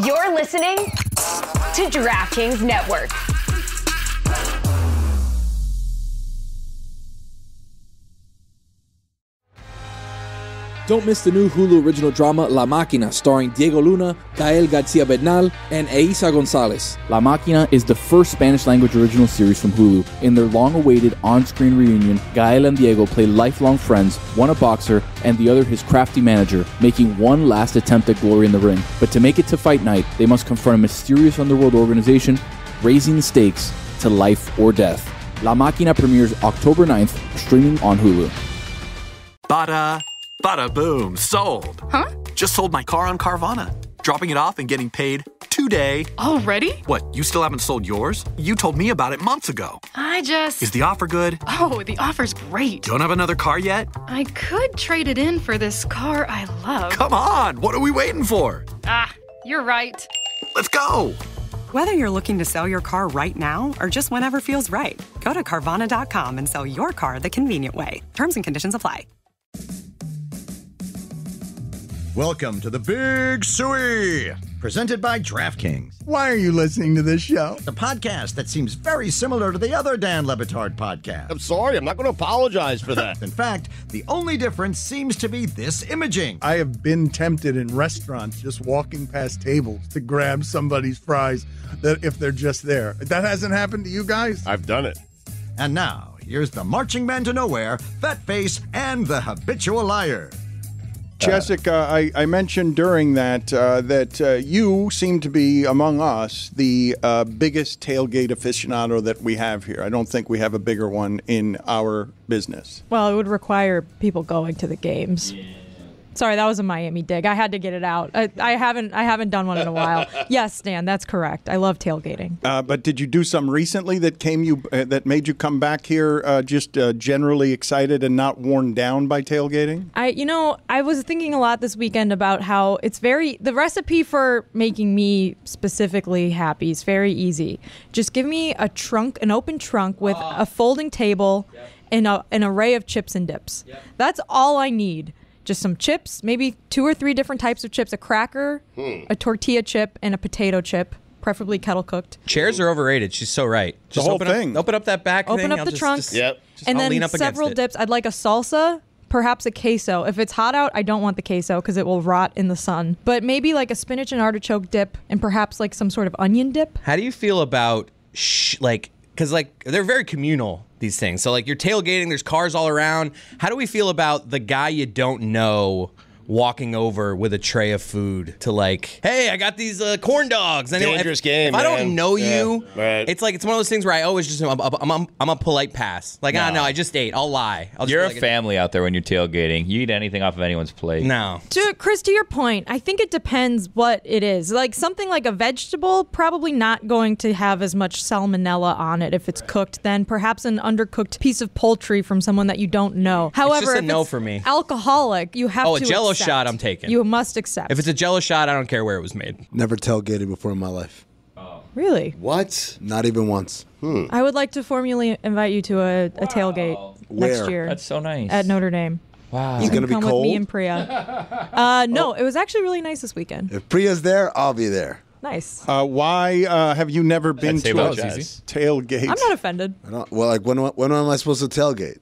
You're listening to DraftKings Network. Don't miss the new Hulu original drama La Máquina, starring Diego Luna, Gael García Bernal, and Eiza González. La Máquina is the first Spanish-language original series from Hulu. In their long-awaited on-screen reunion, Gael and Diego play lifelong friends, one a boxer and the other his crafty manager, making one last attempt at glory in the ring. But to make it to fight night, they must confront a mysterious underworld organization, raising the stakes to life or death. La Máquina premieres October 9th, streaming on Hulu. Bada boom, sold. Huh? Just sold my car on Carvana. Dropping it off and getting paid today. Already? What, you still haven't sold yours? You told me about it months ago. Is the offer good? Oh, the offer's great. Don't have another car yet? I could trade it in for this car I love. Come on, what are we waiting for? You're right. Let's go. Whether you're looking to sell your car right now or just whenever feels right, go to Carvana.com and sell your car the convenient way. Terms and conditions apply. Welcome to the Big Suey, presented by DraftKings. Why are you listening to this show? The podcast that seems very similar to the other Dan Le Batard podcast. I'm sorry, I'm not going to apologize for that. In fact, the only difference seems to be this imaging. I have been tempted in restaurants just walking past tables to grab somebody's fries that if they're just there. That hasn't happened to you guys? I've done it. And now, here's the marching man to nowhere, Fat Face, and the habitual liar. Jessica, I mentioned during that that you seem to be, among us, the biggest tailgate aficionado that we have here. I don't think we have a bigger one in our business. Well, it would require people going to the games. Yeah. Sorry, that was a Miami dig. I had to get it out. I haven't done one in a while. Yes, Dan, that's correct. I love tailgating. But did you do some recently that made you come back here just generally excited and not worn down by tailgating? I was thinking a lot this weekend about how the recipe for making me specifically happy is very easy. Just give me an open trunk with a folding table and an array of chips and dips. Yep. That's all I need. Just some chips, maybe 2 or 3 different types of chips, a cracker, a tortilla chip, and a potato chip, preferably kettle cooked. Chairs are overrated. She's so right. Just the whole thing. Open up that back thing. Open up the trunk. And then several dips. I'd like a salsa, perhaps a queso. If it's hot out, I don't want the queso because it will rot in the sun. But maybe like a spinach and artichoke dip and perhaps like some sort of onion dip. How do you feel about because they're very communal, these things. So you're tailgating, there's cars all around. How do we feel about the guy you don't know walking over with a tray of food to hey, I got these corn dogs. Dangerous game, if I don't know you, right. it's one of those things where I always just I'm a polite pass. No, I just ate. I'll lie. You're a family out there when you're tailgating. You eat anything off of anyone's plate. No. Chris, to your point, I think it depends what it is. Something like a vegetable, probably not going to have as much salmonella on it if it's cooked. Then perhaps an undercooked piece of poultry from someone that you don't know. However, it's just a no if it's for me. Alcoholic, you have to a Jello accept. Shot I'm taking. You must accept. If it's a Jello shot, I don't care where it was made. Never tailgated before in my life. Really? What? Not even once. I would like to formally invite you to a tailgate next year. That's so nice. At Notre Dame. Wow. It's going to be come cold? with me and Priya. No, it was actually really nice this weekend. If Priya's there, I'll be there. Nice. Why have you never been to a tailgate? I'm not offended. When am I supposed to tailgate?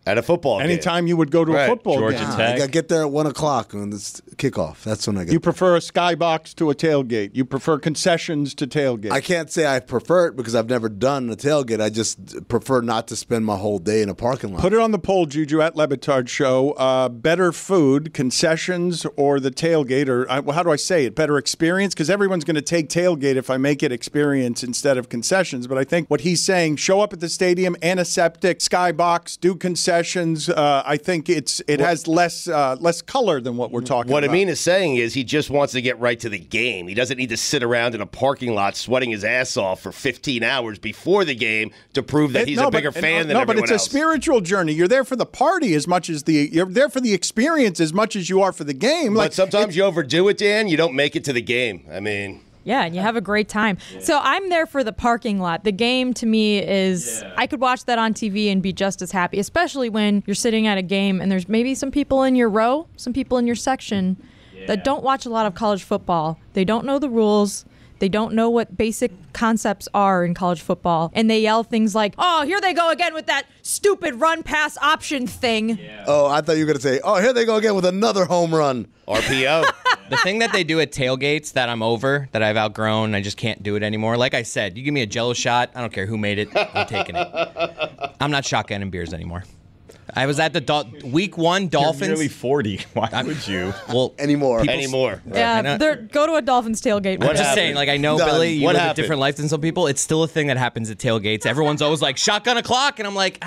At a football game. Anytime you would go to a football Georgia game. Tech. I got to get there at 1 o'clock on this kickoff. That's when I get You prefer a skybox to a tailgate. You prefer concessions to tailgate. I can't say I prefer it because I've never done a tailgate. I just prefer not to spend my whole day in a parking lot. Put it on the poll, Juju, at Le Batard Show. Better food, concessions, or the tailgate, or how do I say it? Better experience? Because everyone's going to take tailgate if I make it experience instead of concessions. But I think what he's saying, show up at the stadium, antiseptic, skybox, do concessions. I think it has less color than what we're talking about. What Amin is saying is he just wants to get right to the game. He doesn't need to sit around in a parking lot sweating his ass off for 15 hours before the game to prove that he's a bigger fan than everyone else. No, but it's a spiritual journey. You're there for the party as much as you're there for the experience as much as you are for the game. But sometimes you overdo it, Dan. You don't make it to the game. I mean... Yeah, and you have a great time. Yeah. So I'm there for the parking lot. The game to me is, I could watch that on TV and be just as happy, especially when you're sitting at a game and there's maybe some people in your row, some people in your section that don't watch a lot of college football. They don't know the rules. They don't know what basic concepts are in college football. And they yell things like, oh, here they go again with that stupid run-pass option thing. Yeah. Oh, I thought you were going to say, oh, here they go again with another home run. RPO. The thing that they do at tailgates that I'm over, that I've outgrown, I just can't do it anymore. Like I said, you give me a Jell-O shot, I don't care who made it, I'm taking it. I'm not shotgunning beers anymore. I was at the week 1 Dolphins. You're nearly 40. Why would you? Well, anymore. Yeah, go to a Dolphins tailgate. I'm just saying, like, I know, Billy, you live a different life than some people. It's still a thing that happens at tailgates. Everyone's always like, shotgun o'clock, and I'm like,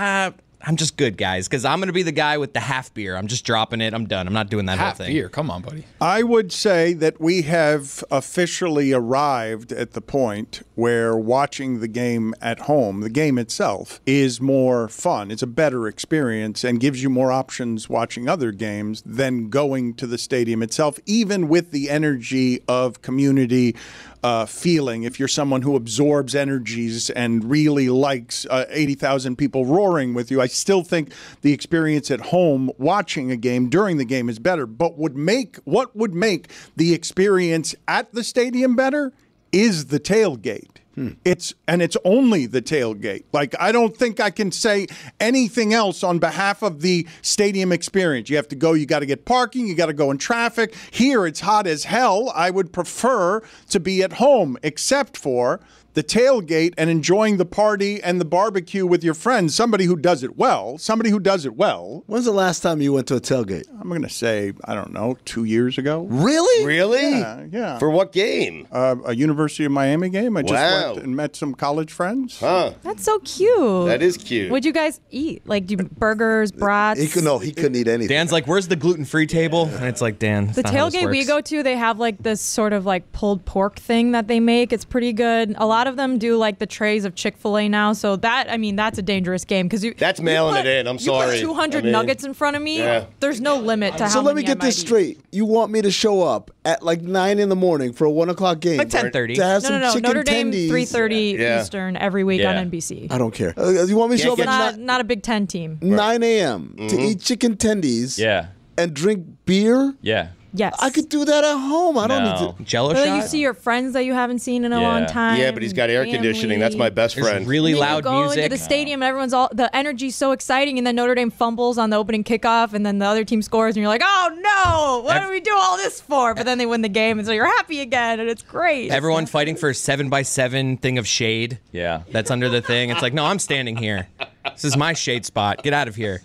I'm just good, guys, because I'm going to be the guy with the half beer. I'm just dropping it. I'm done. I'm not doing that whole thing. Half beer? Come on, buddy. I would say that we have officially arrived at the point where watching the game at home, the game itself, is more fun. It's a better experience and gives you more options watching other games than going to the stadium itself, even with the energy of community feeling. If you're someone who absorbs energies and really likes 80,000 people roaring with you, I still think the experience at home watching a game during the game is better. But what would make the experience at the stadium better is the tailgate. It's only the tailgate. Like, I don't think I can say anything else on behalf of the stadium experience. You have to go, you got to get parking, you got to go in traffic. Here, it's hot as hell. I would prefer to be at home, except for the tailgate and enjoying the party and the barbecue with your friends. Somebody who does it well. When's the last time you went to a tailgate? I'm going to say, I don't know, 2 years ago. Really? Yeah. For what game? A University of Miami game. I just went and met some college friends. Huh. That's so cute. That is cute. What'd you guys eat? Like, burgers, brats? He couldn't eat anything. Dan's like, where's the gluten-free table? And it's like, Dan, the tailgate we go to, they have like this sort of like pulled pork thing that they make. It's pretty good. A lot of them do like the trays of Chick-fil-A now. So that's a dangerous game because that's mailing it in. I'm sorry. You put 200 nuggets in front of me. Yeah. There's no limit to how many. So let me get this straight. You want me to show up at like 9 in the morning for a 1 o'clock game? Like 10:30. To have some chicken Notre Dame tendies. 3:30 Eastern every week on NBC. I don't care. You want me to show up at not a Big Ten team. 9 a.m. to eat chicken tendies? Yeah. And drink beer? Yeah. Yes. I could do that at home. I don't need to. Jell-O but shot? You see your friends that you haven't seen in a long time. Yeah, but he's got air conditioning. That's my best friend. There's really loud you go music. into the stadium, and the energy's so exciting, and then Notre Dame fumbles on the opening kickoff, and then the other team scores, and you're like, oh no, what do we do all this for? But then they win the game, and so you're happy again, and it's great. Everyone fighting for a 7x7 thing of shade. Yeah. That's under the thing. It's like, no, I'm standing here. This is my shade spot. Get out of here.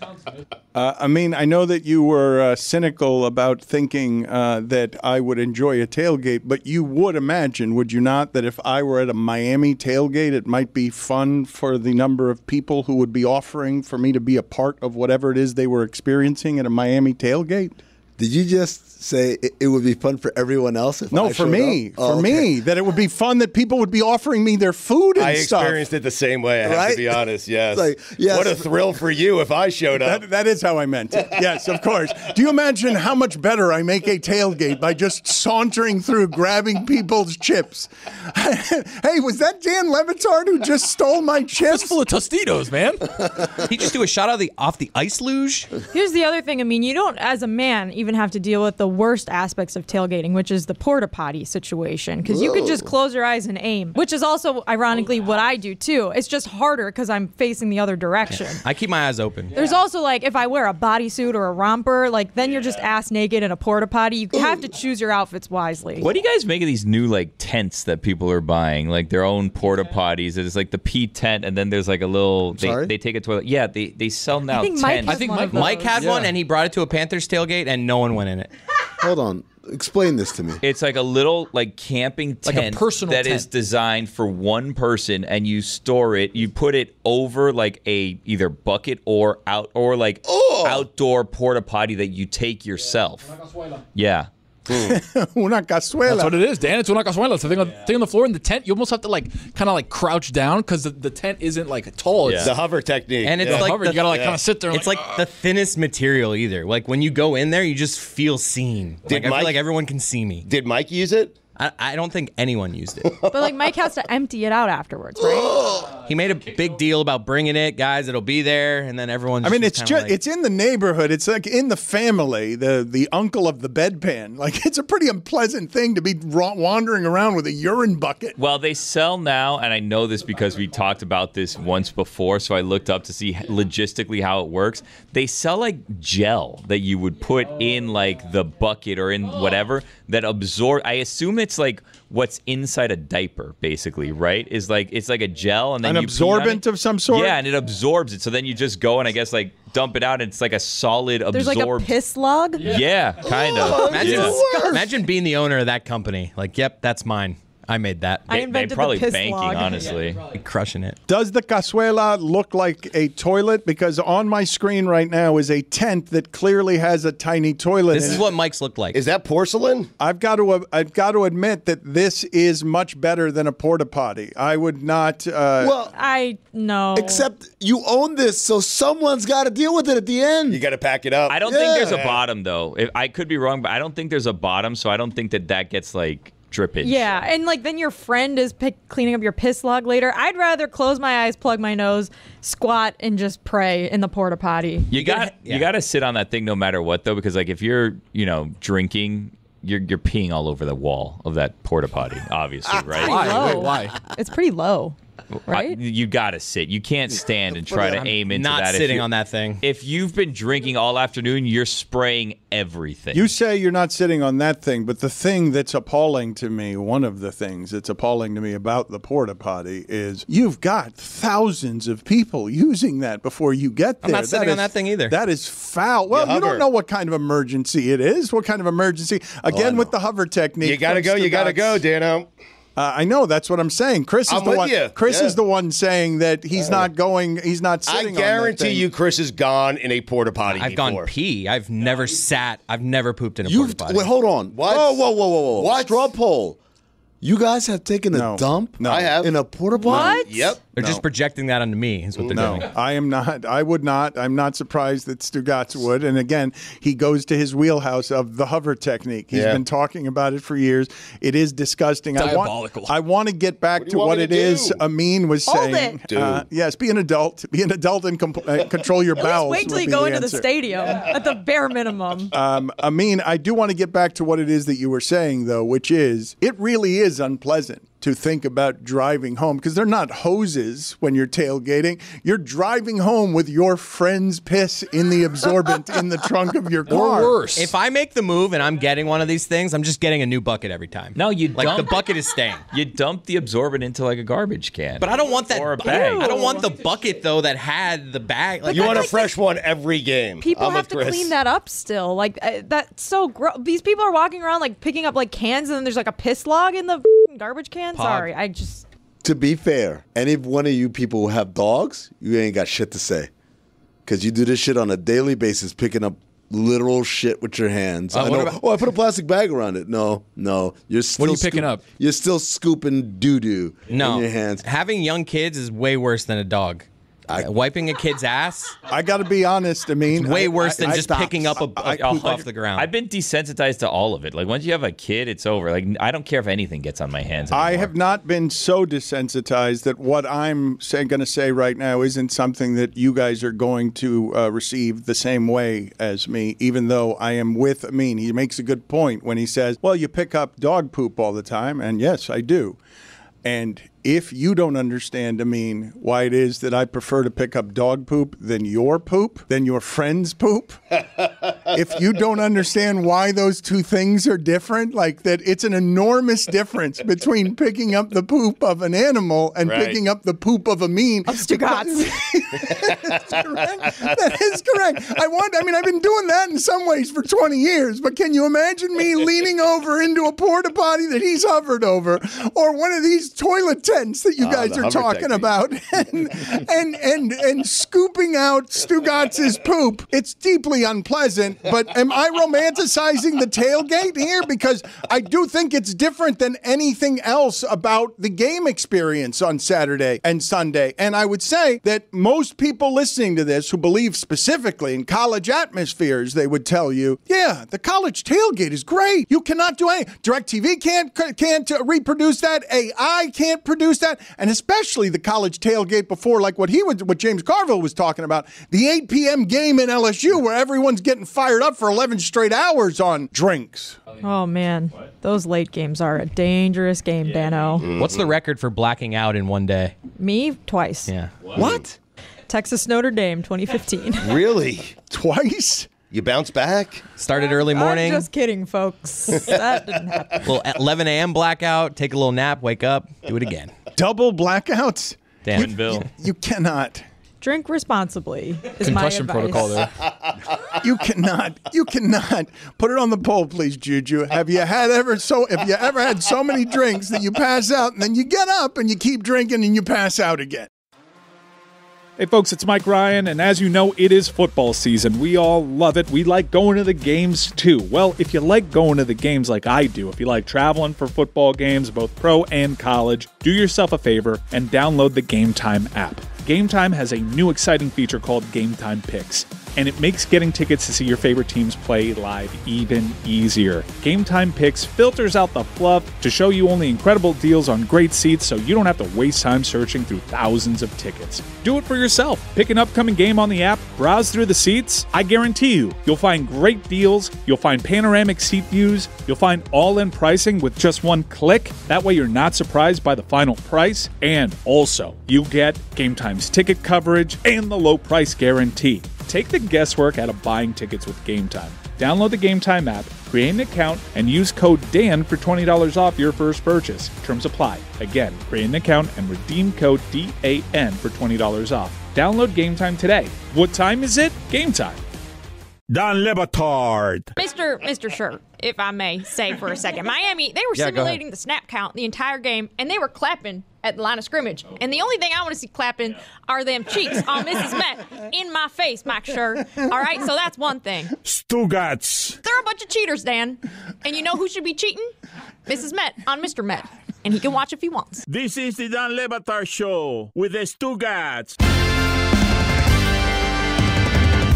Amin, I know that you were cynical about thinking that I would enjoy a tailgate, but you would imagine, would you not, that if I were at a Miami tailgate, it might be fun for the number of people who would be offering for me to be a part of whatever it is they were experiencing at a Miami tailgate? Did you just say it would be fun for everyone else? For me. That it would be fun that people would be offering me their food and stuff. I experienced it the same way, I have to be honest, yes. Yes. What a thrill for you if I showed up. That is how I meant it. Yes, of course. Do you imagine how much better I make a tailgate by just sauntering through, grabbing people's chips? Hey, was that Dan Levitard who just stole my chips? It's full of Tostitos, man. He just do a shot off the ice luge? Here's the other thing. I mean, you don't, as a man, even have to deal with the worst aspects of tailgating, which is the Porta-Potty situation, because you could just close your eyes and aim, which is also ironically what I do too. It's just harder because I'm facing the other direction. I keep my eyes open. There's also like, if I wear a bodysuit or a romper, like then you're just ass naked in a Porta-Potty. You have to choose your outfits wisely. What do you guys make of these new like tents that people are buying, like their own Porta-Potties? It's like the P tent, and then there's like a little. They take a toilet. Yeah, they sell now. I think Mike had one, and he brought it to a Panthers tailgate, and no one went in it. Hold on. Explain this to me. It's like a little like camping tent, like a personal that tent. is designed for one person, and you store it. You put it over like a either bucket or outdoor porta potty that you take yourself. Yeah. Una cazuela. That's what it is, Dan. It's una cazuela. It's the thing on the floor in the tent. You almost have to like kind of like crouch down because the tent isn't like tall. It's the hover technique. And it's like you gotta like kind of sit there. It's like the thinnest material either. Like when you go in there, you just feel seen. I feel like everyone can see me. Did Mike use it? I don't think anyone used it. But like Mike has to empty it out afterwards, right? He made a big deal about bringing it, guys. It'll be there, and then everyone's. I mean, it's just it's in the neighborhood. It's like in the family, the uncle of the bedpan. Like, it's a pretty unpleasant thing to be wandering around with a urine bucket. Well, they sell now, and I know this because we talked about this once before, so I looked up to see logistically how it works. They sell like gel that you would put in like the bucket or in whatever that absorb. I assume it's like what's inside a diaper, basically, right? It's like a gel, and then an absorbent of some sort. Yeah, and it absorbs it. So then you just go and I guess like dump it out, and it's like a solid absorbed. There's like a piss log. Yeah, kind of. Imagine being the owner of that company. Like, yep, that's mine. I made that. I invented they probably the piss banking, log. honestly. Crushing it. Does the cazuela look like a toilet? Because on my screen right now is a tent that clearly has a tiny toilet. This is what Mike's look like. Is that porcelain? I've got to admit that this is much better than a porta-potty. I would not. I know. Except you own this, so someone's got to deal with it at the end. You got to pack it up. I don't think there's a bottom, though. I could be wrong, but I don't think there's a bottom, so I don't think that gets like drippage. Yeah, and like then your friend is cleaning up your piss log later. I'd rather close my eyes, plug my nose, squat, and just pray in the porta potty. You got to sit on that thing no matter what, though, because like if you're drinking, you're peeing all over the wall of that porta potty, obviously, right? Why? It's pretty low. Right? You got to sit. You can't stand and try to aim into that. Not sitting on that thing. If you've been drinking all afternoon, you're spraying everything. You say you're not sitting on that thing, but the thing that's appalling to me, one of the things that's appalling to me about the porta potty is you've got thousands of people using that before you get there. I'm not sitting on that thing either. That is foul. Well, you don't know what kind of emergency it is. What kind of emergency? Again, with the hover technique. You got to go, Dano. I know, that's what I'm saying. Chris is I'm the with one. you. Chris Yeah. is the one saying that he's not going. He's not sitting. I on that guarantee thing. you, Chris has gone in a porta potty. I've gone pee. I've never sat. I've never pooped in a You've porta potty. wait, hold on. What? Whoa. What? Straw poll. You guys have taken a dump? No. I have. In a porta potty? What? Yep. They're just projecting that onto me. Is what they're doing. I am not. I would not. I'm not surprised that Stugotz would. And again, he goes to his wheelhouse of the hover technique. He's been talking about it for years. It is disgusting. Diabolical. I want to get back to what it is Amin was Hold saying. it. Yes, be an adult. Be an adult and control your At bowels. least wait till would you be go the into the answer. stadium at the bare minimum. Amin, I do want to get back to what it is that you were saying, though, which is it really is unpleasant to think about driving home because they're not hoses when you're tailgating. You're driving home with your friend's piss in the absorbent in the trunk of your car. Or worse. If I make the move and I'm getting one of these things, I'm just getting a new bucket every time. No, you like dump, the bucket is staying. You dump the absorbent into like a garbage can. But I don't want that. Or a bag. I don't want the bucket though that had the bag. Like, You want a fresh one every game. People I'm have with to Chris. clean that up still. Like that's so gross. These people are walking around like picking up like cans, and then there's like a piss log in the garbage can. Sorry, I just. To be fair, any one of you people who have dogs, you ain't got shit to say. Because you do this shit on a daily basis, picking up literal shit with your hands. I know, I put a plastic bag around it. No. You're still What are you picking up? You're still scooping doo-doo in your hands. Having young kids is way worse than a dog. Wiping a kid's ass. I got to be honest. I mean, It's way worse than just picking up a poop off the ground. I've been desensitized to all of it. Like once you have a kid, it's over. Like I don't care if anything gets on my hands anymore. I have not been so desensitized that what I'm going to say right now isn't something that you guys are going to receive the same way as me, even though I am with Amin. He makes a good point when he says, well, you pick up dog poop all the time. And yes, I do. And if you don't understand, Amin, why it is that I prefer to pick up dog poop than your friend's poop, if you don't understand why those two things are different, like that it's an enormous difference between picking up the poop of an animal and picking up the poop of Amin. Of Stugotz. That's correct. That is correct. I've been doing that in some ways for 20 years, but can you imagine me leaning over into a porta potty that he's hovered over, or one of these toilet tents that you guys are talking about, and scooping out Stugotz's poop? It's deeply unpleasant, but am I romanticizing the tailgate here? Because I do think it's different than anything else about the game experience on Saturday and Sunday. And I would say that most people listening to this who believe specifically in college atmospheres, they would tell you, yeah, the college tailgate is great. You cannot do anything. DirecTV can't reproduce that. AI can't produce introduce that, and especially the college tailgate before, like what James Carville was talking about, the 8 p.m. game in LSU where everyone's getting fired up for 11 straight hours on drinks. Oh, man. Those late games are a dangerous game, Dano. What's the record for blacking out in one day? Me, twice. Yeah. What? Texas Notre Dame, 2015. Really? Twice? You bounce back? Started early morning? I'm just kidding, folks. That didn't happen. Little at 11 a.m. blackout, take a little nap, wake up, do it again. Double blackouts? Damn. You cannot. Drink responsibly is Concussion my advice. protocol there. You cannot. Put it on the poll, please, Juju. Have you ever had so many drinks that you pass out and then you get up and you keep drinking and you pass out again? Hey folks, it's Mike Ryan, and as you know, it is football season. We all love it. We like going to the games too. Well, if you like going to the games like I do, if you like traveling for football games, both pro and college, do yourself a favor and download the Game Time app. Game Time has a new exciting feature called Game Time Picks, and it makes getting tickets to see your favorite teams play live even easier. Game Time Picks filters out the fluff to show you only incredible deals on great seats so you don't have to waste time searching through thousands of tickets. Do it for yourself. Pick an upcoming game on the app, browse through the seats. I guarantee you'll find great deals, you'll find panoramic seat views, you'll find all-in pricing with just one click. That way you're not surprised by the final price, and also you get Game Time's ticket coverage and the low price guarantee. Take the guesswork out of buying tickets with Game Time. Download the Game Time app, create an account, and use code DAN for $20 off your first purchase. Terms apply. Again, create an account and redeem code DAN for $20 off. Download Game Time today. What time is it? Game Time. Don Le Batard. Mr. Shirt, if I may say for a second. Miami, they were simulating the snap count the entire game, and they were clapping at the line of scrimmage. And the only thing I want to see clapping are them cheeks on Mrs. Met in my face, Mike Shirt. All right, so that's one thing. Stugotz. They're a bunch of cheaters, Dan. And you know who should be cheating? Mrs. Met on Mr. Met. And he can watch if he wants. This is the Don Le Batard Show with the Stugotz.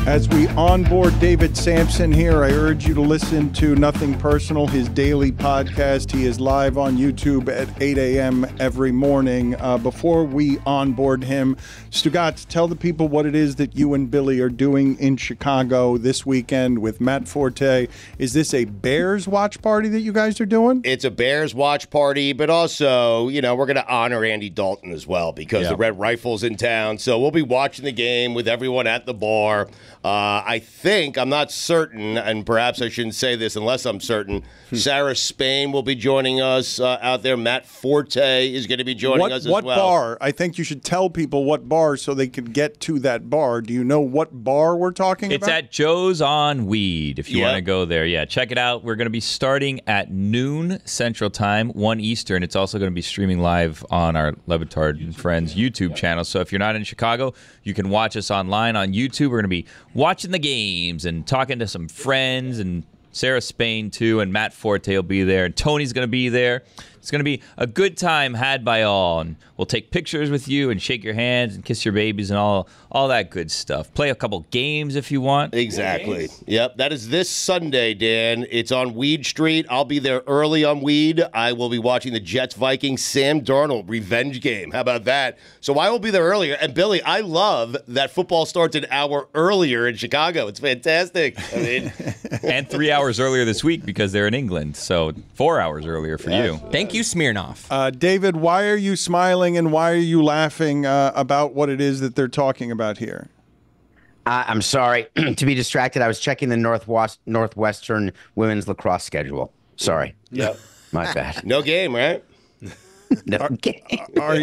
As we onboard David Samson here, I urge you to listen to Nothing Personal, his daily podcast. He is live on YouTube at 8 a.m. every morning. Before we onboard him, Stugotz, tell the people what it is that you and Billy are doing in Chicago this weekend with Matt Forte. Is this a Bears watch party that you guys are doing? It's a Bears watch party, but also, we're going to honor Andy Dalton as well because the Red Rifle's in town. So we'll be watching the game with everyone at the bar. I think, I'm not certain, and perhaps I shouldn't say this unless I'm certain, Sarah Spain will be joining us out there. Matt Forte is going to be joining us as well. What bar? I think you should tell people what bar so they can get to that bar. Do you know what bar we're talking about? It's at Joe's on Weed, if you want to go there. Yeah, check it out. We're going to be starting at noon Central Time, 1 Eastern. It's also going to be streaming live on our Le Batard and Friends YouTube channel. So if you're not in Chicago, you can watch us online on YouTube. We're going to be watching the games and talking to some friends, and Sarah Spain too, and Matt Forte will be there, and Tony's going to be there. It's going to be a good time had by all, and we'll take pictures with you and shake your hands and kiss your babies and all that good stuff. Play a couple games if you want. Exactly. Yep, that is this Sunday, Dan. It's on Weed Street. I'll be there early on Weed. I will be watching the Jets-Vikings Sam Darnold revenge game. How about that? So I will be there earlier. And, Billy, I love that football starts an hour earlier in Chicago. It's fantastic. I mean, and 3 hours earlier this week because they're in England. So 4 hours earlier for you. Thank you, Smirnoff. David, why are you smiling and why are you laughing about what it is that they're talking about here? I'm sorry to be distracted. I was checking the Northwestern women's lacrosse schedule. Sorry. Yep. My bad. No game, right? No game. Are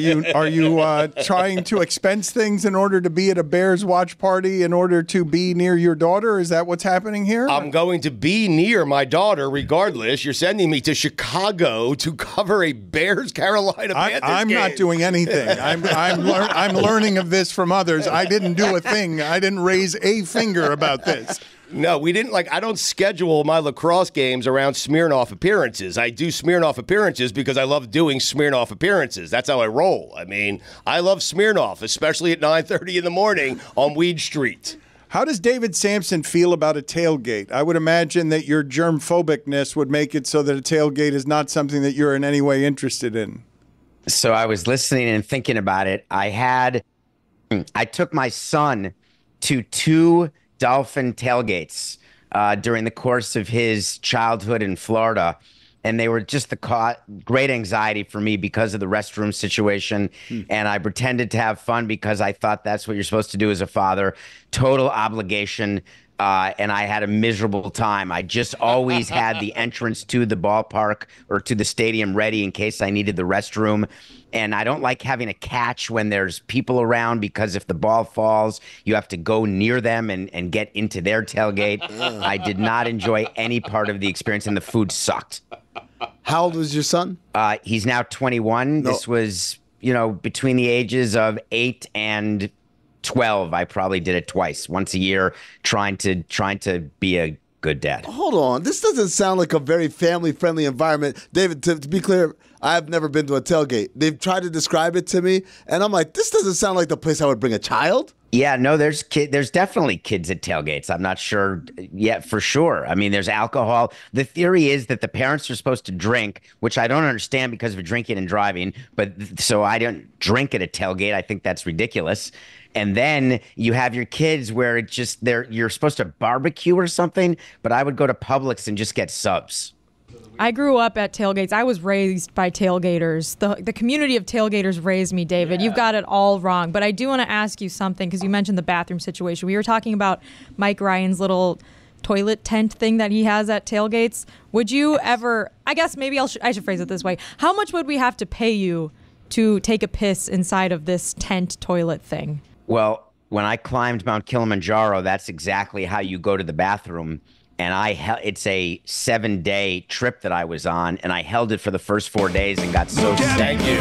you trying to expense things in order to be at a Bears watch party in order to be near your daughter? Is that what's happening here? I'm going to be near my daughter regardless. You're sending me to Chicago to cover a Bears-Carolina Panthers I'm game. not doing anything. I'm learning of this from others. I didn't do a thing. I didn't raise a finger about this. No, we didn't. I don't schedule my lacrosse games around Smirnoff appearances. I do Smirnoff appearances because I love doing Smirnoff appearances. That's how I roll. I mean, I love Smirnoff, especially at 9:30 in the morning on Weed Street. How does David Samson feel about a tailgate? I would imagine that your germ-phobicness would make it so that a tailgate is not something that you're in any way interested in. So I was listening and thinking about it. I took my son to 2 dolphin tailgates during the course of his childhood in Florida. And they were just great anxiety for me because of the restroom situation. And I pretended to have fun because I thought that's what you're supposed to do as a father. Total obligation. And I had a miserable time. I just always had the entrance to the ballpark or to the stadium ready in case I needed the restroom. And I don't like having a catch when there's people around because if the ball falls, you have to go near them and get into their tailgate. I did not enjoy any part of the experience, and the food sucked. How old was your son? He's now 21. No. This was, between the ages of 8 and 12. I probably did it twice, once a year, trying to be a good dad. Hold on. This doesn't sound like a very family-friendly environment. David, to be clear, I've never been to a tailgate. They've tried to describe it to me, and I'm like, this doesn't sound like the place I would bring a child. Yeah, no, there's definitely kids at tailgates. I'm not sure yet for sure. I mean, there's alcohol. The theory is that the parents are supposed to drink, which I don't understand because of drinking and driving. But so I don't drink at a tailgate. I think that's ridiculous. And then you have your kids where you're supposed to barbecue or something. But I would go to Publix and just get subs. I grew up at tailgates. I was raised by tailgaters. The community of tailgaters raised me, David. Yeah. You've got it all wrong. But I do want to ask you something because you mentioned the bathroom situation. We were talking about Mike Ryan's little toilet tent thing that he has at tailgates. Would you ever, I guess maybe I should phrase it this way. How much would we have to pay you to take a piss inside of this tent toilet thing? Well, when I climbed Mount Kilimanjaro, that's exactly how you go to the bathroom. And it's a 7-day trip that I was on, and I held it for the first 4 days and got so sick. Thank you.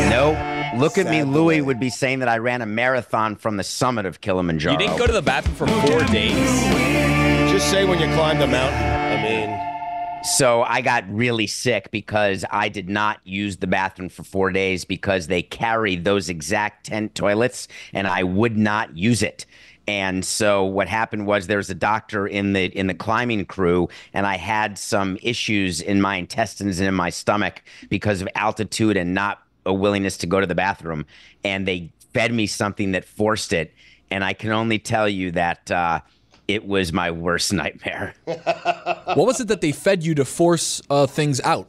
No, look at me. Louis would be saying that I ran a marathon from the summit of Kilimanjaro. You didn't go to the bathroom for 4 days? Just say when you climbed the mountain. I mean. So I got really sick because I did not use the bathroom for 4 days because they carried those exact tent toilets, and I would not use it. And so what happened was there was a doctor in the climbing crew, and I had some issues in my intestines and in my stomach because of altitude and not a willingness to go to the bathroom. And they fed me something that forced it. And I can only tell you that it was my worst nightmare. What was it that they fed you to force things out?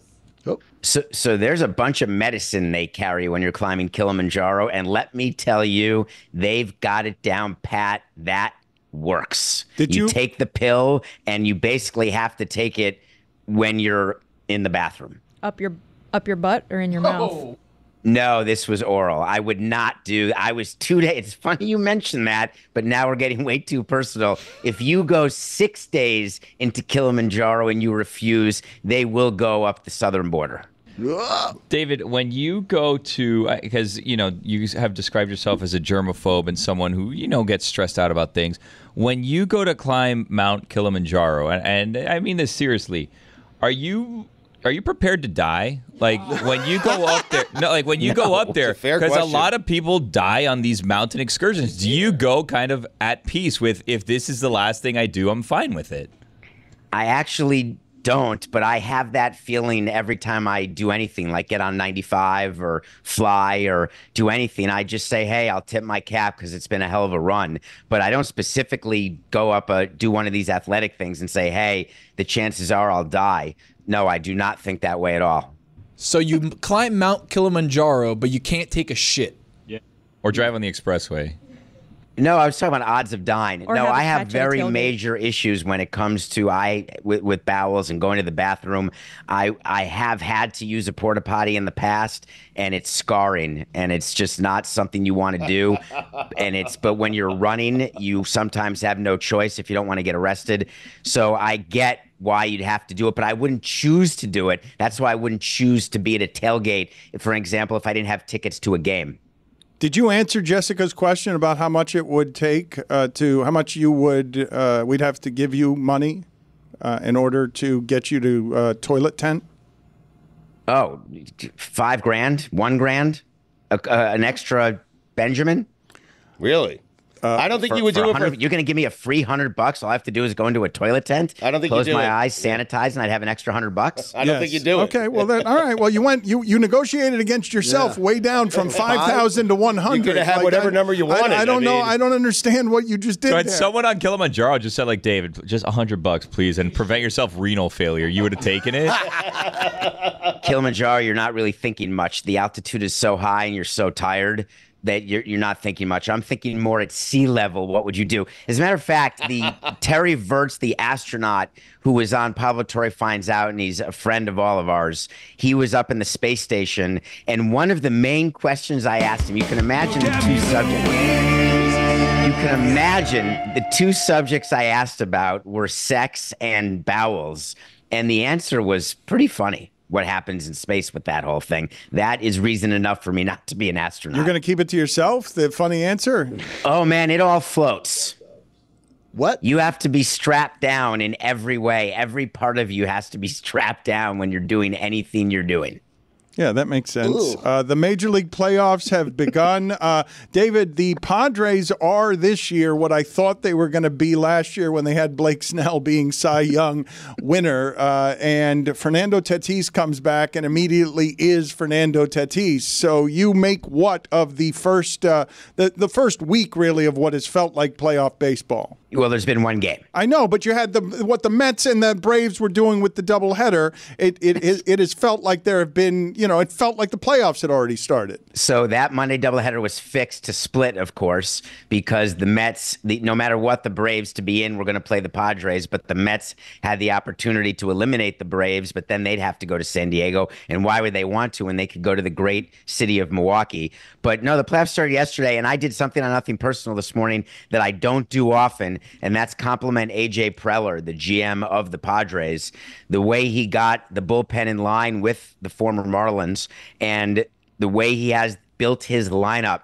So there's a bunch of medicine they carry when you're climbing Kilimanjaro, and let me tell you, they've got it down pat. That works. You take the pill, and you basically have to take it when you're in the bathroom. Up your butt or in your mouth? No, this was oral. I would not do. I was 2 days. It's funny you mentioned that, but now we're getting way too personal. If you go 6 days into Kilimanjaro and you refuse, they will go up the southern border. David, when you go to, because, you have described yourself as a germaphobe and someone who, gets stressed out about things. When you go to climb Mount Kilimanjaro, and I mean this seriously, are you prepared to die? Like when you go up there, go up there, because a lot of people die on these mountain excursions. Do you go kind of at peace with, if this is the last thing I do, I'm fine with it? I actually don't, but I have that feeling every time I do anything, like get on 95 or fly or do anything. I just say, hey, I'll tip my cap because it's been a hell of a run. But I don't specifically go up, do one of these athletic things and say, hey, the chances are I'll die. No, I do not think that way at all. So you climb Mount Kilimanjaro, but you can't take a shit. Yeah. Or drive on the expressway. No, I was talking about odds of dying. Or no, have I have very major issues when it comes to with bowels and going to the bathroom. I have had to use a porta-potty in the past, and it's scarring, and it's just not something you want to do. But when you're running, you sometimes have no choice if you don't want to get arrested. So I get why you'd have to do it, but I wouldn't choose to do it. That's why I wouldn't choose to be at a tailgate, for example, if I didn't have tickets to a game. Did you answer Jessica's question about how much it would take how much you would, we'd have to give you money in order to get you to toilet tent? Oh, $5,000, $1,000, an extra Benjamin? Really? I don't think you would do it for. You're going to give me a free $100? All I have to do is go into a toilet tent. I don't think close you do my it. eyes, sanitize, and I'd have an extra $100. I don't think you do it. Okay, well then, all right. Well, you negotiated against yourself way down from 5,000 to 100. You could have had whatever number you wanted. I don't know. I don't understand what you just did. Right, there. someone on Kilimanjaro just said, like, David, just $100, please, and prevent yourself renal failure. You would have taken it. Kilimanjaro, you're not really thinking much. The altitude is so high and you're so tired that you're not thinking much. I'm thinking more at sea level. What would you do? As a matter of fact, the Terry Virts, the astronaut who was on Pablo Torre Finds Out, and he's a friend of all of ours, he was up in the space station, and one of the main questions I asked him, you can imagine the two subjects. You can imagine the two subjects I asked about were sex and bowels, and the answer was pretty funny. What happens in space with that whole thing. That is reason enough for me not to be an astronaut. You're going to keep it to yourself, the funny answer? Oh, man, it all floats. What? You have to be strapped down in every way. Every part of you has to be strapped down when you're doing anything you're doing. Yeah, that makes sense. The Major League Playoffs have begun. David, the Padres are this year what I thought they were going to be last year when they had Blake Snell being Cy Young winner. And Fernando Tatis comes back and immediately is Fernando Tatis. So you make what of the first week, really, of what has felt like playoff baseball? Well, there's been one game. I know, but you had what the Mets and the Braves were doing with the doubleheader. It has felt like there have been, it felt like the playoffs had already started. So that Monday doubleheader was fixed to split, of course, because the Mets, no matter what the Braves to be in, were going to play the Padres, but the Mets had the opportunity to eliminate the Braves, but then they'd have to go to San Diego. And why would they want to when they could go to the great city of Milwaukee? But no, the playoffs started yesterday, and I did something on Nothing Personal this morning that I don't do often, and that's compliment A.J. Preller, the GM of the Padres, the way he got the bullpen in line with the former Marlins and the way he has built his lineup,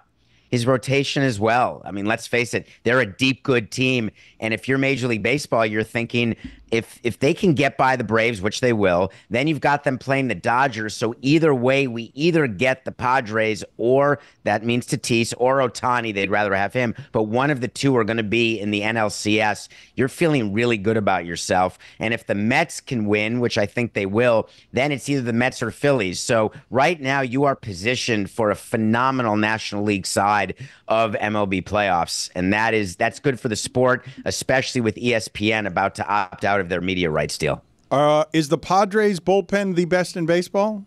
his rotation as well. I mean, let's face it, they're a deep, good team. And if you're Major League Baseball, you're thinking if they can get by the Braves, which they will, then you've got them playing the Dodgers. So either way, we either get the Padres, or that means Tatis or Ohtani. They'd rather have him. But one of the two are going to be in the NLCS. You're feeling really good about yourself. And if the Mets can win, which I think they will, then it's either the Mets or Phillies. So right now you are positioned for a phenomenal National League side of MLB playoffs. And that's good for the sport, especially with ESPN about to opt out of their media rights deal. Is the Padres bullpen the best in baseball?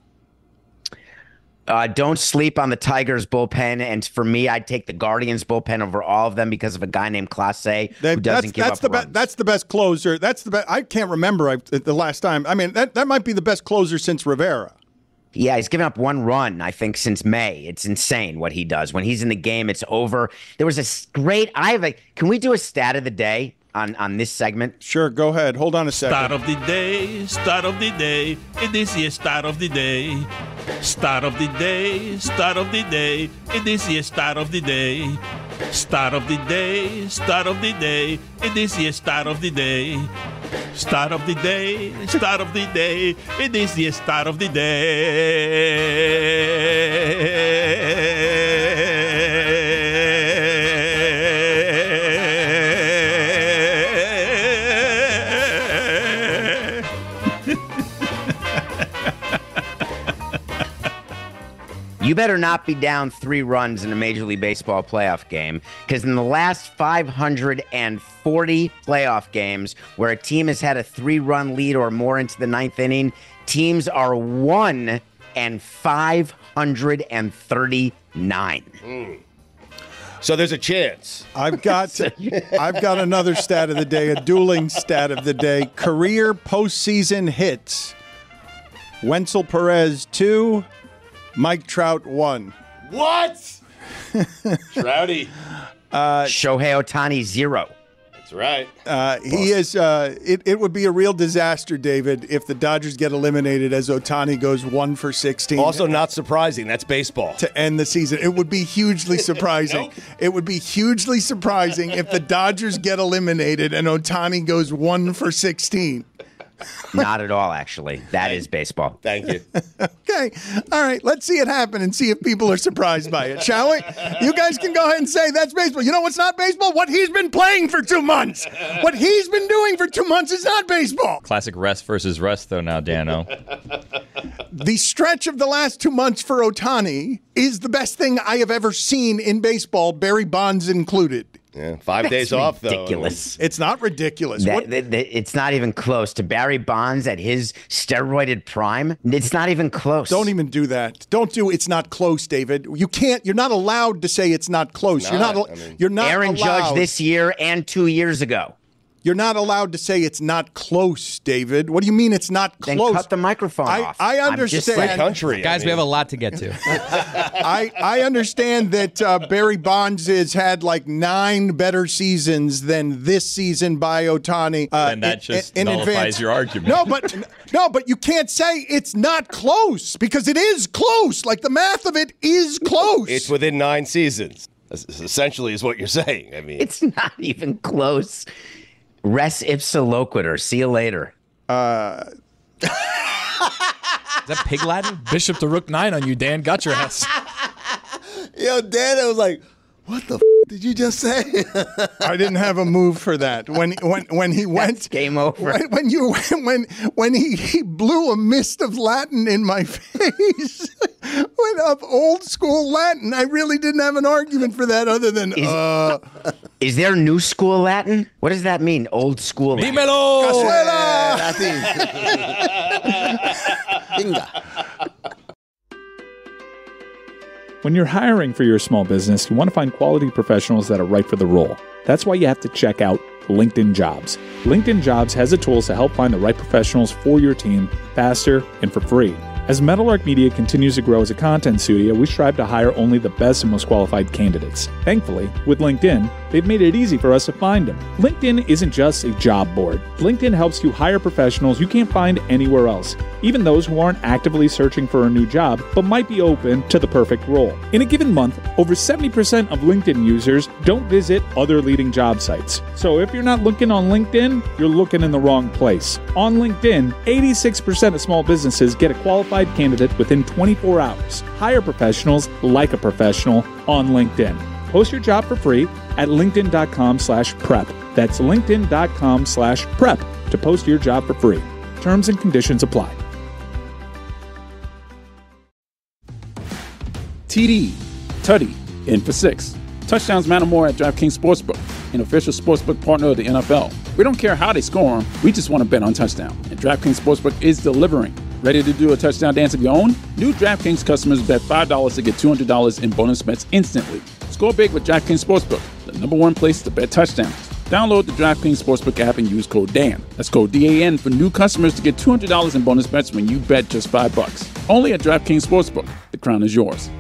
Don't sleep on the Tigers bullpen. And for me, I'd take the Guardians bullpen over all of them because of a guy named Clase who doesn't give up runs. That's the best closer. That's the best. I can't remember the last time. I mean, that might be the best closer since Rivera. Yeah, he's given up one run, I think, since May. It's insane what he does. When he's in the game, it's over. There was a great can we do a stat of the day on this segment? Sure, go ahead. Hold on a second. Start of the day, start of the day. It is the start of the day. Start of the day, start of the day. It is the start of the day. Start of the day, start of the day. It is the start of the day. Start of the day, start of the day. It is the start of the day. You better not be down 3 runs in a Major League Baseball playoff game, because in the last 540 playoff games where a team has had a 3-run lead or more into the 9th inning, teams are 1-539. So there's a chance. I've got another stat of the day, a dueling stat of the day. Career postseason hits. Wenzel Perez 2. Mike Trout 1. What? Trouty. Shohei Ohtani 0. That's right. He is. It would be a real disaster, David, if the Dodgers get eliminated as Ohtani goes 1 for 16. Also not surprising. That's baseball. To end the season. It would be hugely surprising. Nope. It would be hugely surprising if the Dodgers get eliminated and Ohtani goes 1 for 16. Not at all, actually. That is baseball. Thank you. Okay. All right. Let's see it happen and see if people are surprised by it, shall we? You guys can go ahead and say that's baseball. You know what's not baseball? What he's been playing for 2 months. What he's been doing for 2 months is not baseball. Classic rest versus rest, though, now, Dano. The stretch of the last 2 months for Ohtani is the best thing I have ever seen in baseball, Barry Bonds included. Yeah, 5 days off, though. Ridiculous. It's not ridiculous. It's not even close. To Barry Bonds at his steroided prime, it's not even close. Don't even do that. Don't do it's not close, David. You can't. You're not allowed to say it's not close. You're not Aaron allowed. Judge this year and 2 years ago. You're not allowed to say it's not close, David. What do you mean it's not close? Then cut the microphone off. I understand. Guys, we have a lot to get to. I understand that Barry Bonds has had like 9 better seasons than this season by Ohtani. And that just nullifies your argument. No, but you can't say it's not close because it is close. Like the math of it is close. It's within 9 seasons. Essentially, is what you're saying. I mean, it's not even close. Res ipsa loquitur. See you later. Is that pig Latin? Bishop to Rook 9 on you, Dan. Got your ass. Yo, Dan, I was like, what the did you just say? I didn't have a move for that. When he went, that's game over. When he blew a mist of Latin in my face, went up old school Latin. I really didn't have an argument for that other than Is there new school Latin? What does that mean? Old school Latin. Dímelo! Venga. When you're hiring for your small business, you want to find quality professionals that are right for the role. That's why you have to check out LinkedIn Jobs. LinkedIn Jobs has the tools to help find the right professionals for your team faster and for free. As Meadowlark Media continues to grow as a content studio, we strive to hire only the best and most qualified candidates. Thankfully, with LinkedIn, they've made it easy for us to find them. LinkedIn isn't just a job board. LinkedIn helps you hire professionals you can't find anywhere else, even those who aren't actively searching for a new job but might be open to the perfect role. In a given month, over 70% of LinkedIn users don't visit other leading job sites. So if you're not looking on LinkedIn, you're looking in the wrong place. On LinkedIn, 86% of small businesses get a qualified candidate within 24 hours. Hire professionals like a professional on LinkedIn. Post your job for free at linkedin.com/prep. That's linkedin.com/prep to post your job for free. Terms and conditions apply. TD, Tutty, in for 6. Touchdowns matter more at DraftKings Sportsbook, an official sportsbook partner of the NFL. We don't care how they score them, we just want to bet on touchdown. And DraftKings Sportsbook is delivering. Ready to do a touchdown dance of your own? New DraftKings customers bet $5 to get $200 in bonus bets instantly. Score big with DraftKings Sportsbook, the #1 place to bet touchdowns. Download the DraftKings Sportsbook app and use code DAN. That's code DAN for new customers to get $200 in bonus bets when you bet just $5. Only at DraftKings Sportsbook. The crown is yours.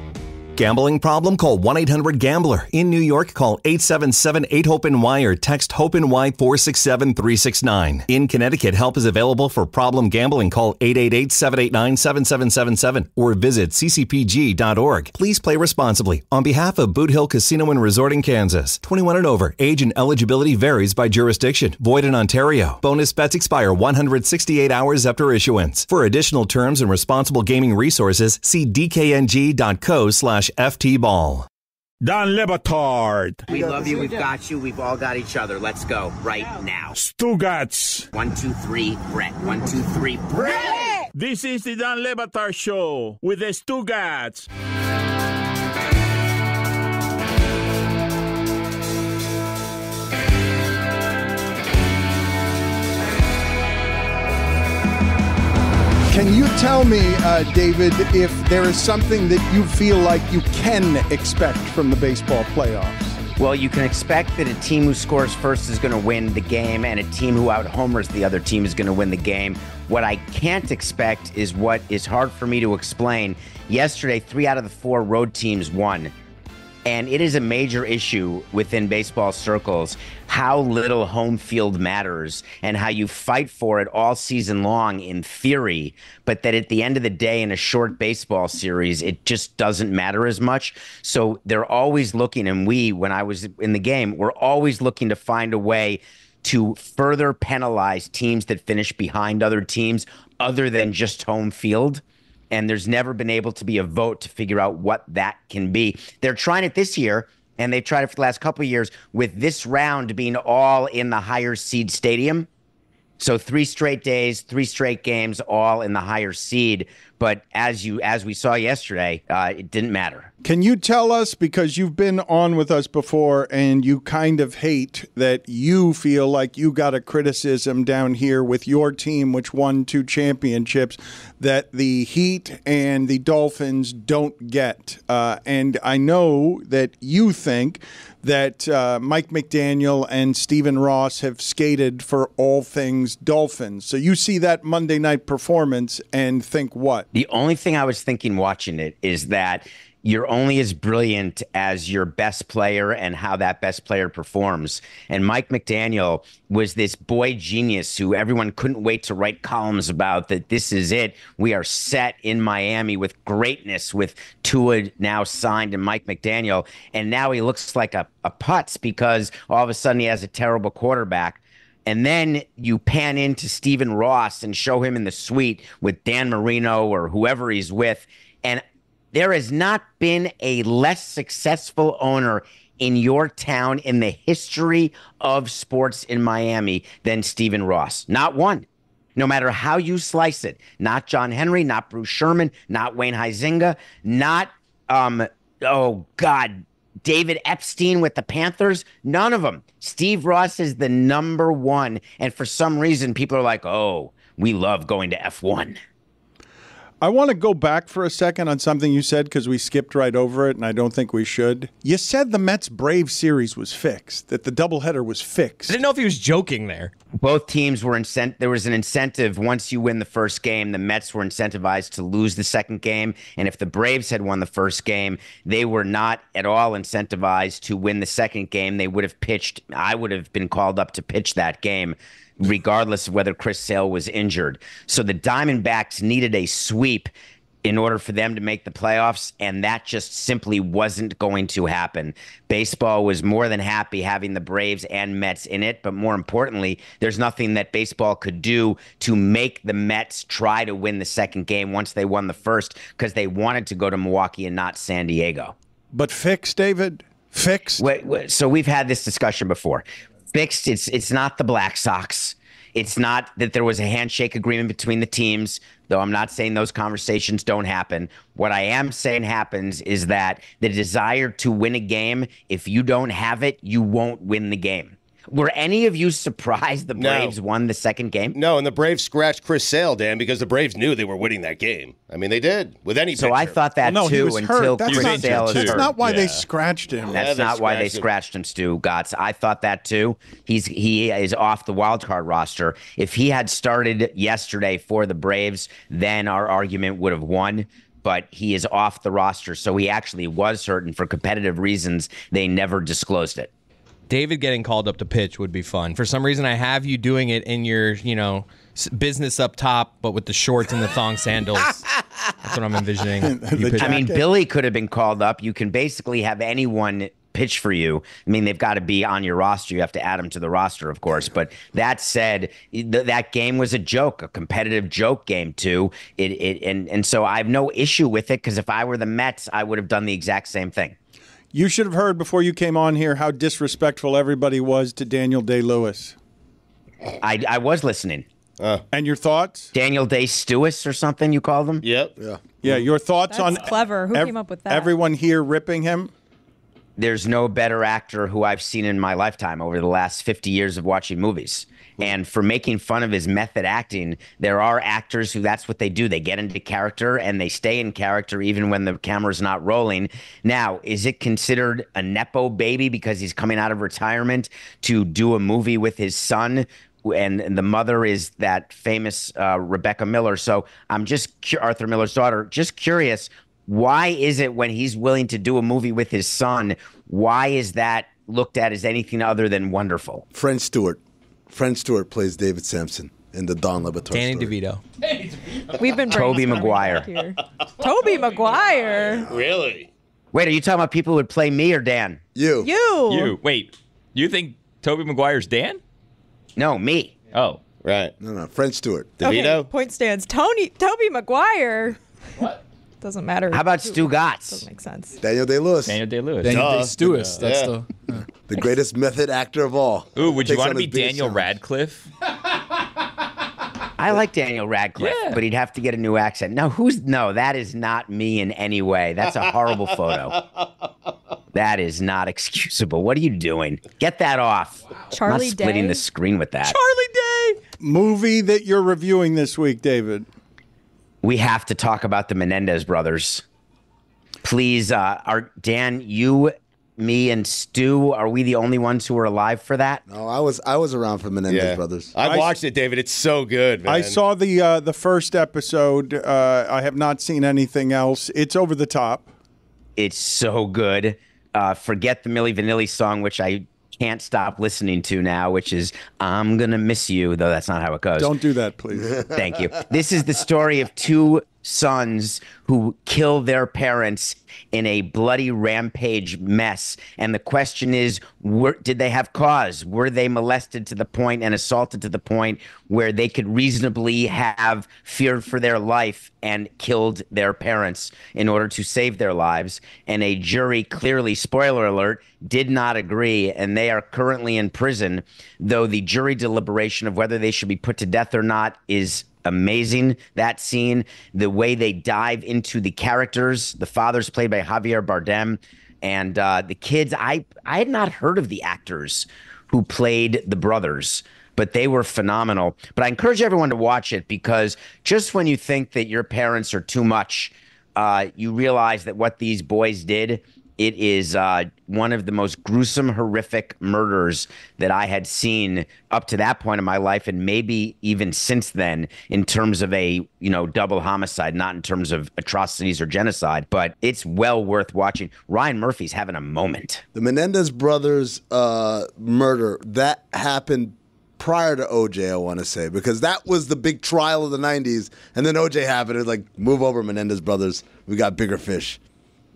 Gambling problem? Call 1-800-GAMBLER. In New York, call 877-8-HOPE-NY or text HOPE-NY 467-369. In Connecticut, help is available for problem gambling. Call 888-789-7777 or visit ccpg.org. Please play responsibly. On behalf of Boot Hill Casino and Resort in Kansas, 21 and over. Age and eligibility varies by jurisdiction. Void in Ontario. Bonus bets expire 168 hours after issuance. For additional terms and responsible gaming resources, see dkng.co/ftball. Don Le Batard. We love you. We've got you. We've all got each other. Let's go right now. Stugotz. 1, 2, 3, Brett. 1, 2, 3, Brett. This is the Don Le Batard Show with the Stugotz. Can you tell me, David, if there is something that you feel like you can expect from the baseball playoffs? Well, you can expect that a team who scores first is going to win the game, and a team who out-homers the other team is going to win the game. What I can't expect is what is hard for me to explain. Yesterday, 3 out of the 4 road teams won. And it is a major issue within baseball circles how little home field matters and how you fight for it all season long in theory, but that at the end of the day in a short baseball series, it just doesn't matter as much. So they're always looking, and when I was in the game, we're always looking to find a way to further penalize teams that finish behind other teams other than just home field. And there's never been able to be a vote to figure out what that can be. They're trying it this year, and they've tried it for the last couple of years, with this round being all in the higher seed stadium. So 3 straight days, 3 straight games, all in the higher seed. But as we saw yesterday, it didn't matter. Can you tell us, because you've been on with us before and you kind of hate that you feel like you got a criticism down here with your team, which won 2 championships, that the Heat and the Dolphins don't get? And I know that you think that Mike McDaniel and Stephen Ross have skated for all things Dolphins. So you see that Monday night performance and think what? The only thing I was thinking watching it is that you're only as brilliant as your best player and how that best player performs. And Mike McDaniel was this boy genius who everyone couldn't wait to write columns about, that this is it. We are set in Miami with greatness, with Tua now signed and Mike McDaniel. And now he looks like a putz because all of a sudden he has a terrible quarterback. And then you pan into Stephen Ross and show him in the suite with Dan Marino or whoever he's with. And there has not been a less successful owner in your town in the history of sports in Miami than Stephen Ross. Not one. No matter how you slice it. Not John Henry, not Bruce Sherman, not Wayne Huizenga, not, David Epstein with the Panthers. None of them. Steve Ross is the number one. And for some reason, people are like, oh, we love going to F1. I want to go back for a second on something you said because we skipped right over it, and I don't think we should. You said the Mets-Braves series was fixed, that the doubleheader was fixed. I didn't know if he was joking there. Both teams were there was an incentive. Once you win the first game, the Mets were incentivized to lose the second game. And if the Braves had won the first game, they were not at all incentivized to win the second game. They would have pitched. I would have been called up to pitch that game, regardless of whether Chris Sale was injured. So the Diamondbacks needed a sweep in order for them to make the playoffs, and that just simply wasn't going to happen. Baseball was more than happy having the Braves and Mets in it, but more importantly, there's nothing that baseball could do to make the Mets try to win the second game once they won the first, because they wanted to go to Milwaukee and not San Diego. But fixed, David? Fixed? Wait, so we've had this discussion before. Fixed, it's not the Black Sox. It's not that there was a handshake agreement between the teams, though I'm not saying those conversations don't happen. What I am saying happens is that the desire to win a game, if you don't have it, you won't win the game. Were any of you surprised the Braves won the second game? No, and the Braves scratched Chris Sale, Dan, because the Braves knew they were winning that game. I mean, they did, with any pitcher. So I thought that, too, until Chris Sale is hurt. That's not why they scratched him. That's not why they scratched him, Stugotz. I thought that, too. He is off the wild card roster. If he had started yesterday for the Braves, then our argument would have won. But he is off the roster, so he actually was hurt, and for competitive reasons, they never disclosed it. David getting called up to pitch would be fun. For some reason, I have you doing it in your, business up top, but with the shorts and the thong sandals. That's what I'm envisioning. I mean, Billy could have been called up. You can basically have anyone pitch for you. I mean, they've got to be on your roster. You have to add them to the roster, of course. But that said, that game was a joke, a competitive joke game, too. And so I have no issue with it, because if I were the Mets, I would have done the exact same thing. You should have heard before you came on here how disrespectful everybody was to Daniel Day-Lewis. I was listening. And your thoughts? Daniel Day-Stewis or something you called him? Yep. Yeah, your thoughts on clever. Who came up with that? Everyone here ripping him? There's no better actor who I've seen in my lifetime over the last 50 years of watching movies. And for making fun of his method acting, there are actors who that's what they do. They get into character and they stay in character even when the camera's not rolling. Now, is it considered a Nepo baby because he's coming out of retirement to do a movie with his son? And the mother is that famous Rebecca Miller. So I'm just Arthur Miller's daughter. Just curious, why is it when he's willing to do a movie with his son, why is that looked at as anything other than wonderful? French Stewart plays David Samson in the Don Le Batard Danny story. DeVito. We've been Tobey Maguire. Tobey Maguire. Really? Wait, are you talking about people who would play me or Dan? You. You. Wait, you think Tobey Maguire's Dan? No, me. Oh. Right. No, French Stewart. DeVito? Okay, point stands. Toby Maguire. What? Doesn't matter. How about Stugotz? Doesn't make sense. Daniel Day-Lewis. Daniel Day-Lewis. Daniel Day-Lewis. That's Yeah. The greatest method actor of all. Ooh, would you Takes want on to be his biggest Daniel challenge. Radcliffe? I like Daniel Radcliffe, but he'd have to get a new accent. No, that is not me in any way. That's a horrible photo. That is not excusable. What are you doing? Get that off. Charlie I'm not splitting Day? the screen with that. Charlie Day. Movie that you're reviewing this week, David. We have to talk about the Menendez brothers. Please, Dan, you, me, and Stu, are we the only ones who are alive for that? No, I was around for Menendez Brothers. I watched it, David. It's so good, man. I saw the first episode. I have not seen anything else. It's over the top. It's so good. Forget the Milli Vanilli song, which I can't stop listening to now, which is I'm Gonna Miss You, though that's not how it goes. Don't do that, please. Thank you. This is the story of two sons who kill their parents in a bloody rampage mess. And the question is, did they have cause? Were they molested to the point and assaulted to the point where they could reasonably have feared for their life and killed their parents in order to save their lives? And a jury, clearly, spoiler alert, did not agree, and they are currently in prison, though the jury deliberation of whether they should be put to death or not is amazing. That scene, the way they dive into the characters, the father's played by Javier Bardem, and the kids, I had not heard of the actors who played the brothers, but they were phenomenal. But I encourage everyone to watch it, because just when you think that your parents are too much, you realize that what these boys did, it is one of the most gruesome, horrific murders that I had seen up to that point in my life, and maybe even since then, in terms of a double homicide, not in terms of atrocities or genocide. But it's well worth watching. Ryan Murphy's having a moment. The Menendez brothers murder, that happened prior to OJ, I want to say, because that was the big trial of the 90s, and then OJ happened. It was like, move over, Menendez brothers. We got bigger fish.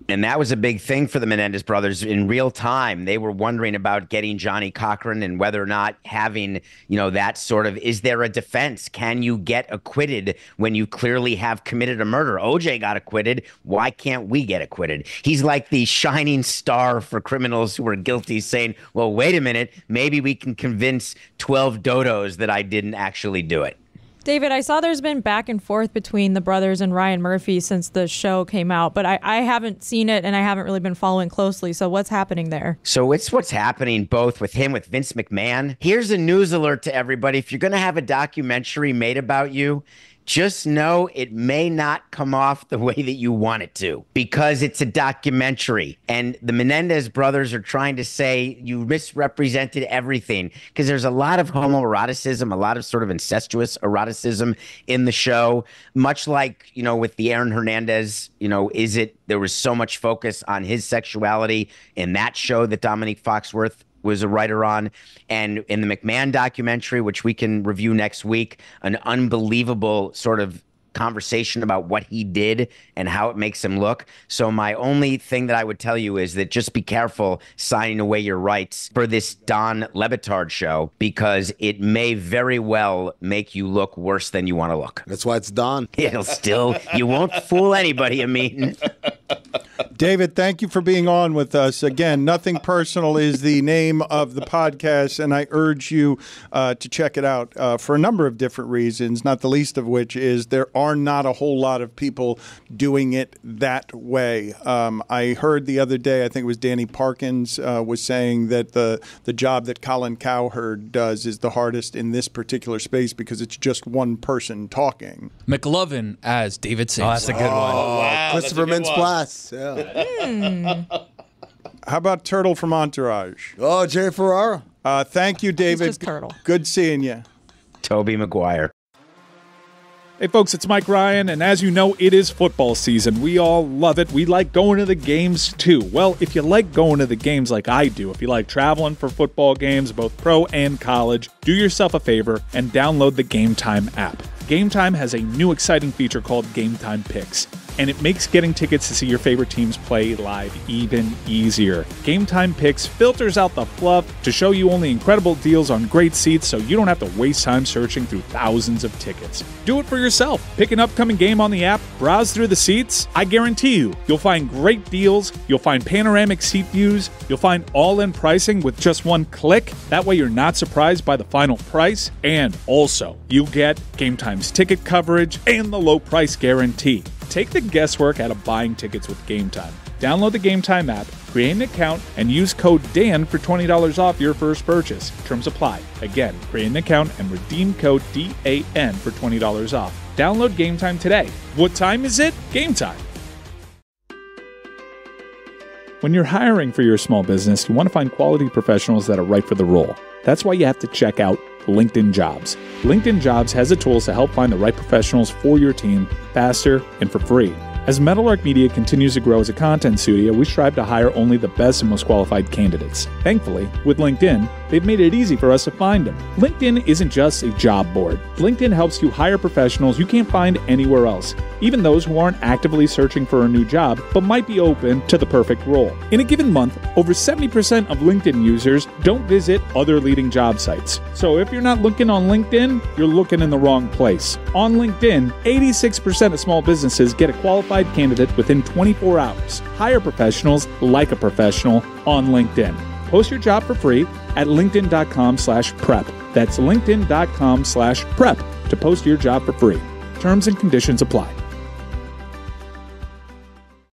And that was a big thing for the Menendez brothers in real time. They were wondering about getting Johnny Cochran and whether or not having, that sort of, is there a defense? Can you get acquitted when you clearly have committed a murder? OJ got acquitted. Why can't we get acquitted? He's like the shining star for criminals who are guilty, saying, well, wait a minute, maybe we can convince 12 dodos that I didn't actually do it. David, I saw there's been back and forth between the brothers and Ryan Murphy since the show came out, but I haven't seen it and I haven't really been following closely. So what's happening there? So it's what's happening both with him, with Vince McMahon. Here's a news alert to everybody. If you're going to have a documentary made about you, just know it may not come off the way that you want it to, because it's a documentary. And the Menendez brothers are trying to say you misrepresented everything, because there's a lot of homoeroticism, a lot of sort of incestuous eroticism in the show, much like, with the Aaron Hernandez, there was so much focus on his sexuality in that show that Dominique Foxworth was a writer on. And in the McMahon documentary, which we can review next week, an unbelievable sort of conversation about what he did and how it makes him look. So my only thing that I would tell you is that just be careful signing away your rights for this Don Le Batard show, because it may very well make you look worse than you want to look. That's why it's Don. It'll still, you won't fool anybody, Amin. David, thank you for being on with us. Again, Nothing Personal is the name of the podcast, and I urge you to check it out for a number of different reasons, not the least of which is there are not a whole lot of people doing it that way. I heard the other day, I think it was Danny Parkins was saying that the job that Colin Cowherd does is the hardest in this particular space because it's just one person talking. McLovin as David Samson. Oh, that's a good one. Wow, Christopher Mintz-Plasse. Yeah. How about Turtle from Entourage? Oh, Jerry Ferrara. Thank you, David. He's just Turtle. Good seeing you. Tobey Maguire. Hey, folks, it's Mike Ryan, and as you know, it is football season. We all love it. We like going to the games, too. Well, if you like going to the games like I do, if you like traveling for football games, both pro and college, do yourself a favor and download the Game Time app. Game Time has a new exciting feature called Game Time Picks. and it makes getting tickets to see your favorite teams play live even easier. Game Time Picks filters out the fluff to show you only incredible deals on great seats so you don't have to waste time searching through thousands of tickets. Do it for yourself. Pick an upcoming game on the app, browse through the seats. I guarantee you'll find great deals, you'll find panoramic seat views, you'll find all-in pricing with just one click. That way you're not surprised by the final price, and also you get Game Time's ticket coverage and the low price guarantee. Take the guesswork out of buying tickets with Game Time. Download the Game Time app, create an account, and use code DAN for $20 off your first purchase. Terms apply. Again, create an account and redeem code DAN for $20 off. Download Game Time today. What time is it? Game Time. When you're hiring for your small business, you want to find quality professionals that are right for the role. That's why you have to check out LinkedIn Jobs. LinkedIn Jobs has the tools to help find the right professionals for your team faster and for free. As Meadowlark Media continues to grow as a content studio, we strive to hire only the best and most qualified candidates. Thankfully, with LinkedIn, they've made it easy for us to find them. LinkedIn isn't just a job board. LinkedIn helps you hire professionals you can't find anywhere else, even those who aren't actively searching for a new job but might be open to the perfect role. In a given month, over 70% of LinkedIn users don't visit other leading job sites. So if you're not looking on LinkedIn, you're looking in the wrong place. On LinkedIn, 86% of small businesses get a qualified candidate within 24 hours. Hire professionals like a professional on LinkedIn. Post your job for free at linkedin.com/prep. That's linkedin.com/prep to post your job for free. Terms and conditions apply.